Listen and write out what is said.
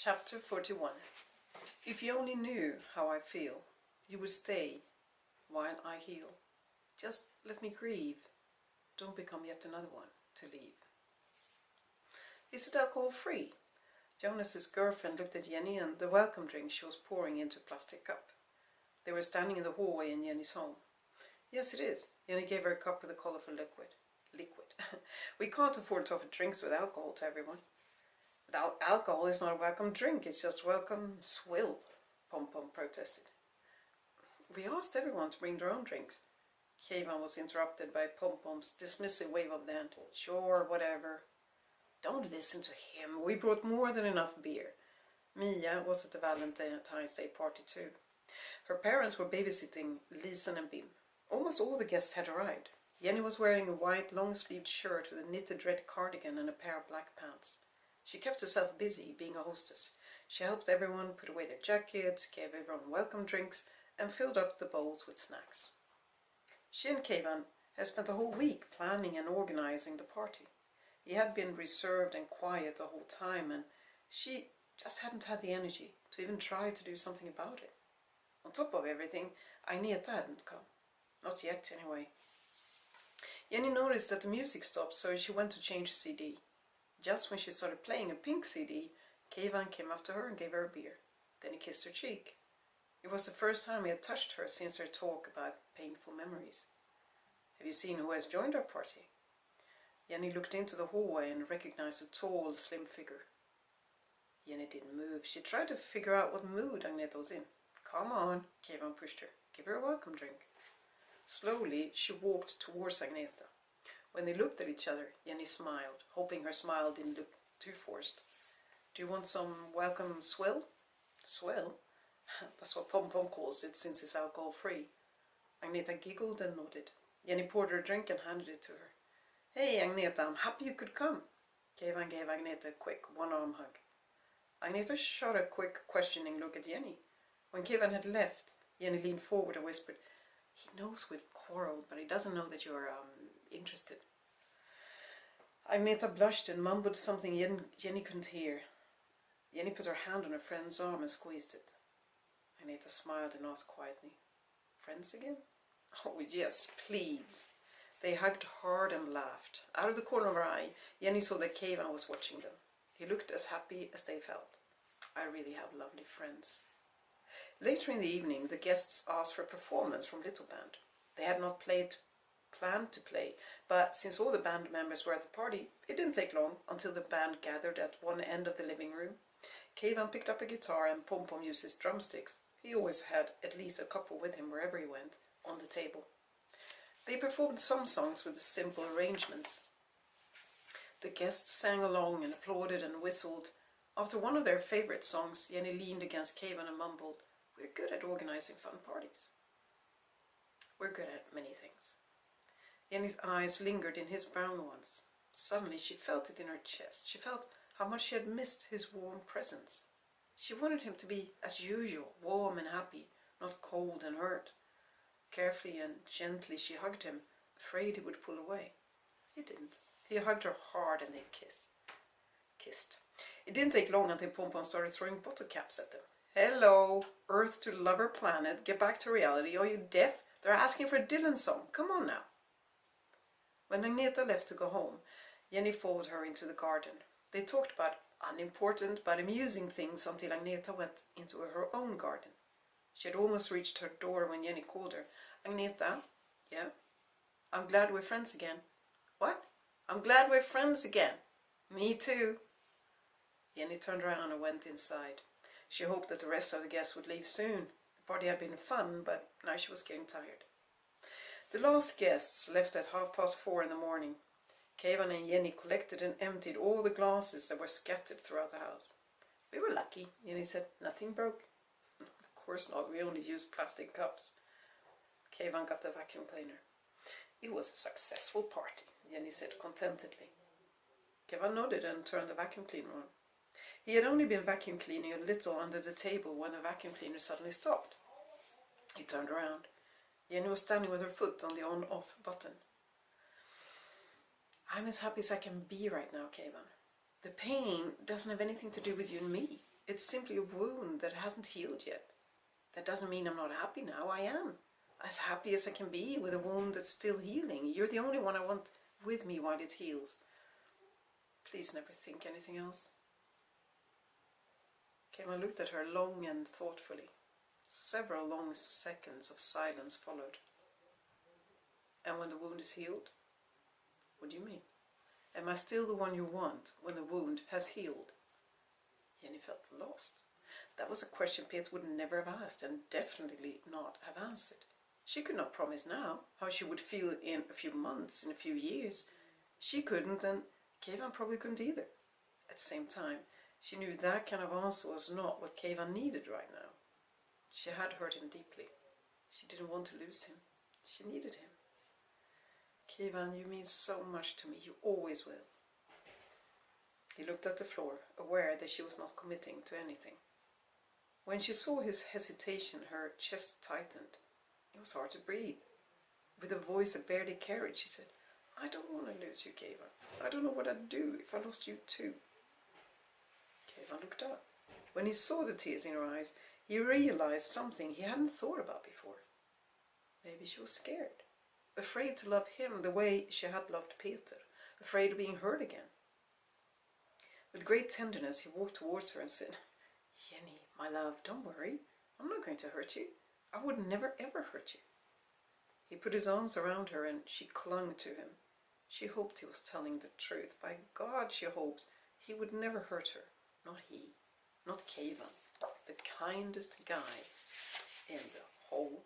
Chapter 41. If you only knew how I feel, you would stay while I heal. Just let me grieve. Don't become yet another one to leave. Is it alcohol free? Jonas's girlfriend looked at Jenny and the welcome drink she was pouring into a plastic cup. They were standing in the hallway in Jenny's home. Yes, it is. Jenny gave her a cup with a colorful liquid. We can't afford to offer drinks with alcohol to everyone. Without alcohol, it's not a welcome drink, it's just welcome swill, Pom Pom protested. We asked everyone to bring their own drinks. Keivan was interrupted by Pom Pom's dismissive wave of the hand. Sure, whatever. Don't listen to him, we brought more than enough beer. Mia was at the Valentine's Day party too. Her parents were babysitting Lisen and Bim. Almost all the guests had arrived. Jenny was wearing a white long-sleeved shirt with a knitted red cardigan and a pair of black pants. She kept herself busy being a hostess. She helped everyone put away their jackets, gave everyone welcome drinks, and filled up the bowls with snacks. She and Keivan had spent the whole week planning and organizing the party. He had been reserved and quiet the whole time, and she just hadn't had the energy to even try to do something about it. On top of everything, Agneta hadn't come. Not yet, anyway. Jenny noticed that the music stopped, so she went to change the CD. Just when she started playing a pink CD, Keivan came up to her and gave her a beer. Then he kissed her cheek. It was the first time he had touched her since their talk about painful memories. Have you seen who has joined our party? Jenny looked into the hallway and recognized a tall, slim figure. Jenny didn't move. She tried to figure out what mood Agneta was in. Come on, Keivan pushed her. Give her a welcome drink. Slowly, she walked towards Agneta. When they looked at each other, Jenny smiled, hoping her smile didn't look too forced. Do you want some welcome swill? Swill? That's what Pom Pom calls it, since it's alcohol-free. Agneta giggled and nodded. Jenny poured her a drink and handed it to her. Hey, Agneta, I'm happy you could come. Keivan gave Agneta a quick one-arm hug. Agneta shot a quick, questioning look at Jenny. When Keivan had left, Jenny leaned forward and whispered, He knows we've quarreled, but he doesn't know that you're, interested. Agneta blushed and mumbled something Jenny couldn't hear. Jenny put her hand on her friend's arm and squeezed it. Agneta smiled and asked quietly, Friends again? Oh, yes, please. They hugged hard and laughed. Out of the corner of her eye, Jenny saw that Keivan was watching them. He looked as happy as they felt. I really have lovely friends. Later in the evening, the guests asked for a performance from Little Band. They had not planned to play, but since all the band members were at the party, it didn't take long until the band gathered at one end of the living room. Keivan picked up a guitar and Pom Pom used his drumsticks. He always had at least a couple with him wherever he went, on the table. They performed some songs with simple arrangements. The guests sang along and applauded and whistled. After one of their favorite songs, Jenny leaned against Keivan and mumbled, We're good at organizing fun parties. We're good at many things. Jenny's eyes lingered in his brown ones. Suddenly she felt it in her chest. She felt how much she had missed his warm presence. She wanted him to be, as usual, warm and happy, not cold and hurt. Carefully and gently she hugged him, afraid he would pull away. He didn't. He hugged her hard and they kissed. It didn't take long until Pom Pom started throwing bottle caps at them. Hello, Earth to lover planet, get back to reality. Are you deaf? They're asking for a Dylan song. Come on now. When Agneta left to go home, Jenny followed her into the garden. They talked about unimportant but amusing things until Agneta went into her own garden. She had almost reached her door when Jenny called her. Agneta? Yeah? I'm glad we're friends again. What? I'm glad we're friends again. Me too. Jenny turned around and went inside. She hoped that the rest of the guests would leave soon. The party had been fun, but now she was getting tired. The last guests left at 4:30 in the morning. Keivan and Jenny collected and emptied all the glasses that were scattered throughout the house. We were lucky, Jenny said. Nothing broke. Of course not, we only used plastic cups. Keivan got the vacuum cleaner. It was a successful party, Jenny said contentedly. Keivan nodded and turned the vacuum cleaner on. He had only been vacuum cleaning a little under the table when the vacuum cleaner suddenly stopped. He turned around. Jenny was standing with her foot on the on-off button. I'm as happy as I can be right now, Keivan. The pain doesn't have anything to do with you and me. It's simply a wound that hasn't healed yet. That doesn't mean I'm not happy now. I am. As happy as I can be with a wound that's still healing. You're the only one I want with me while it heals. Please never think anything else. Kevin looked at her long and thoughtfully. Several long seconds of silence followed. And when the wound is healed? What do you mean? Am I still the one you want when the wound has healed? Jenny felt lost. That was a question Pete would never have asked and definitely not have answered. She could not promise now how she would feel in a few months, in a few years. She couldn't, and Kevin probably couldn't either. At the same time, she knew that kind of answer was not what Kevin needed right now. She had hurt him deeply. She didn't want to lose him. She needed him. Kevin, you mean so much to me. You always will. He looked at the floor, aware that she was not committing to anything. When she saw his hesitation, her chest tightened. It was hard to breathe. With a voice that barely carried, she said, I don't want to lose you, Kevin. I don't know what I'd do if I lost you too. Kevin looked up. When he saw the tears in her eyes, he realized something he hadn't thought about before. Maybe she was scared. Afraid to love him the way she had loved Peter. Afraid of being hurt again. With great tenderness, he walked towards her and said, Jenny, my love, don't worry. I'm not going to hurt you. I would never ever hurt you. He put his arms around her and she clung to him. She hoped he was telling the truth. By God, she hoped he would never hurt her. Not he. Not Kevin. The kindest guy in the whole